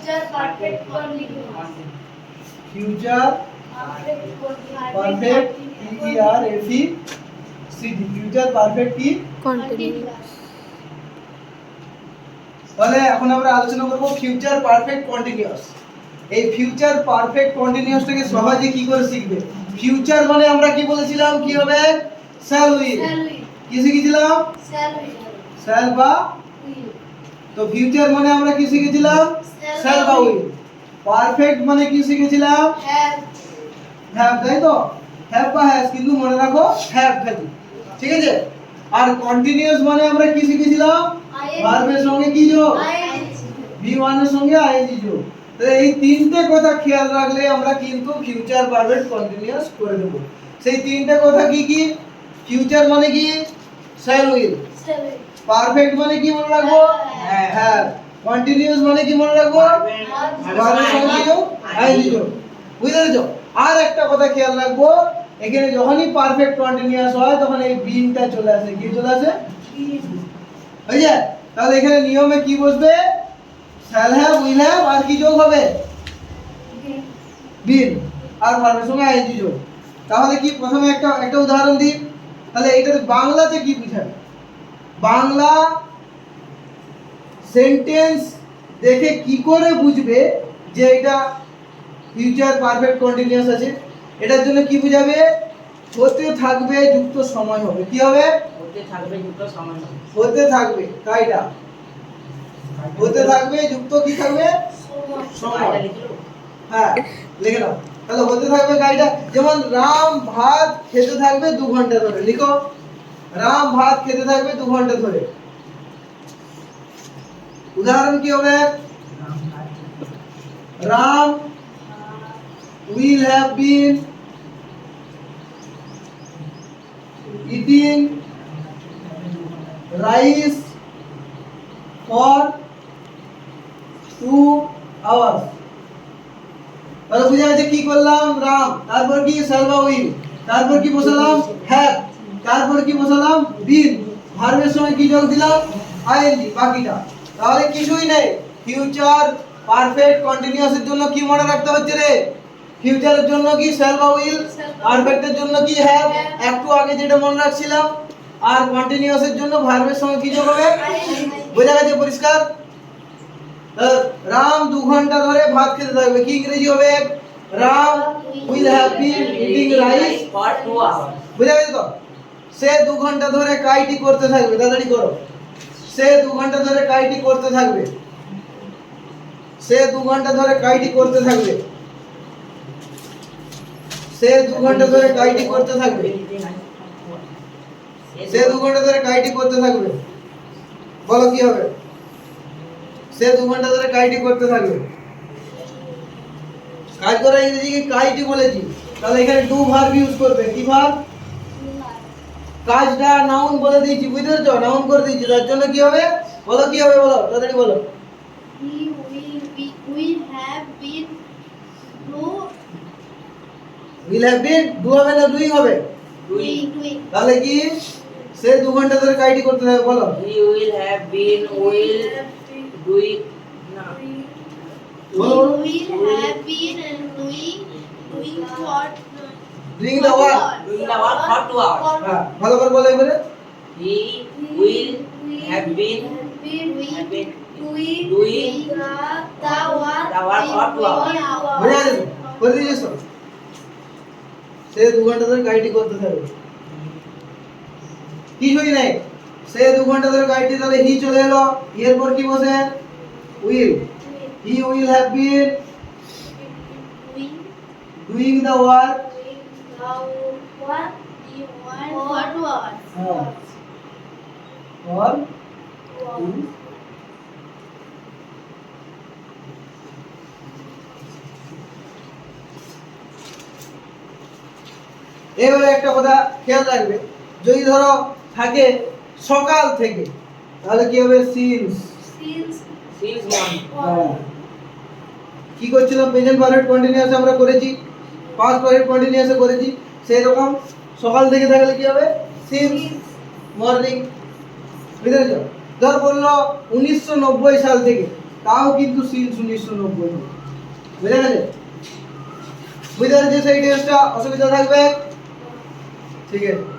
perfect continuous. future perfect PERFECT future perfect কি Continuous. তাহলে এখন আমরা আলোচনা করব ফিউচার পারফেক্ট কন্টিনিউয়াস। এই ফিউচার পারফেক্ট কন্টিনিউয়াসটাকে সহজে কি করে শিখবে? ফিউচার মানে আমরা কি বলেছিলাম, কি হবে? Shall will. কি শিখেছিলাম? শ্যাল বা উইল। তো ফিউচার মানে আমরা কি শিখেছিলাম? শ্যাল বা উইল। পারফেক্ট মানে কি শিখেছিলাম? হ্যাভ, তাই তো? হ্যাভ বা হ্যাজ, কিন্তু মনে রাখো হ্যাভ খালি, ঠিক আছে? আর কন্টিনিউয়াস মানে আমরা কি শিখেছিলাম? ভার্বের সঙ্গে কি যোগ? V1 এর সঙ্গে ing যোগ। তো এই তিনটে কথা খেয়াল রাখলে আমরা কিন্তু ফিউচার পারফেক্ট কন্টিনিউয়াস করে দেব। সেই তিনটে কথা কি কি? ফিউচার মানে কি? Shall will. পারফেক্ট মানে কি মনে রাখবো? হ্যাভ। কন্টিনিউয়াস মানে কি মনে রাখবো? ভার্বের সঙ্গে কি যোগ? ing যোগ। বুঝতে পেরেছো? আর একটা কথা খেয়াল রাখবো, এখানে যখনই পারফেক্ট কন্টিনিউয়াস হয় তখন এই বিনটা চলে আসে। কি চলে আসে? বুঝলে? তাহলে এখানে নিয়মে কি বসবে? শ্যাল হ্যাভ, উইল হ্যাভ, আর কি যোগ হবে? বিন। আর ভার্বের সঙ্গে আইএনজি যোগ। তাহলে কি প্রথমে একটা উদাহরণ দিই। তাহলে এটাতে বাংলাতে কি বোঝাবে? বাংলা সেন্টেন্স দেখে কি করে বুঝবে যে এটা ফিউচার পারফেক্ট কন্টিনিউয়াস আছে? এটার জন্য কি বোঝাবে? হতে থাকবে যুক্ত সময় হবে। কি হবে? হতে থাকবে যুক্ত সময় হবে। হতে থাকবে, কাইটা হতে থাকবে যুক্ত কি থাকবে? সময়। হ্যাঁ, লিখে নাও। তাহলে হতে থাকবে কাইটা, যেমন রাম ভাত খেতে থাকবে 2 ঘন্টা ধরে। লিখো, রাম ভাত খেতে থাকবে 2 ঘন্টা ধরে। উদাহরণ কি হবে? Ram will have been eating rice for 2 hours। তাহলে বুঝা গেছে কি করলাম? রাম, তারপর কি শ্যাল বা উইল, তারপর কি বসালাম? হ্যাভ, তারপর কি বসালাম? বিন, ভার্বের সময় কি যোগ দিলাম? আইএনজি, বাকিটা। তাহলে কিছুই নেই। ফিউচার পারফেক্ট কন্টিনিউয়াসের জন্য কি মনে রাখতে হচ্ছে রে? ফিউচারের জন্য কি শ্যাল বা উইল, পারফেক্টের জন্য কি হ্যাভ, একটু আগে যেটা মনে রাখছিলাম, আর কন্টিনিউয়াসের জন্য ভার্বের সঙ্গে কি যোগ হবে? বোঝা গেছে? পরিষ্কার? রাম 2 ঘন্টা ধরে ভাত খেতে থাকবে, কি ইংরেজি হবে? Ram will have been eating rice for 2 hours। বুঝা গেছে তো? সে 2 ঘন্টা ধরে কাইটি করতে থাকবে। তাড়াতাড়ি করো। সে 2 ঘন্টা ধরে কাইটি করতে থাকবে। সে 2 ঘন্টা ধরে কাইটি করতে থাকবে। সে 2 ঘন্টা ধরে কাইটি করতে থাকবে। সে 2 ঘন্টা ধরে কাইটি করতে থাকবে। বলো কি হবে? সে 2 ঘন্টা ধরে কাইটি করতে থাকবে। কাজ করা ইংরেজিকে কাইটি বলেছি। তাহলে এখানে ডু ভার্ব ইউজ করবে। কি ভার্ব? কাজটা নাউন বলে দিয়েছি, বুঝতে পেরেছো? নাউন করে দিয়েছি, তার জন্য কি হবে? বলো কি হবে? বলো, তাড়াতাড়ি বলো। will have been ডু হবে না ডুইং হবে? তাহলে কি সে 2 ঘন্টা ধরে কাইটি করতে থাকবে। বলো, He will have been will doing না বলো, doing the work. doing the work for 2 hours। হ্যাঁ, ভালো করে বলো এবারে। He will have been doing the work for 2 hours। বুঝা গেছে? করে দিয়েছো? সে 2 ঘন্টা ধরে কাইটি করতে থাকবে। কিছুই নাই। সে 2 ঘন্টা ধরে কাইটি, তাহলে হি চলে এলো। এরপর কি বসে? Will. He will have been doing the work for এবারে একটা কথা খেয়াল রাখবে, যদি ধরো থাকে সকাল থেকে, তাহলে কি হবে? সিন্স। Since morning। কি করছিল? প্রেজেন্ট পারফেক্ট কন্টিনিউয়াস আমরা করেছি, পাস্ট পারফেক্ট কন্টিনিউয়াসে করেছি, সেই রকম সকাল থেকে থাকলে কি হবে? Since morning. বুঝতে পেরেছো? ধর বললো 1990 সাল থেকে, তাও কিন্তু সিন্স 1990 হবে। বুঝা গেছে? বুঝতে পেরেছিস এই টেস্টটা? অসুবিধা থাকবে? ঠিক আছে।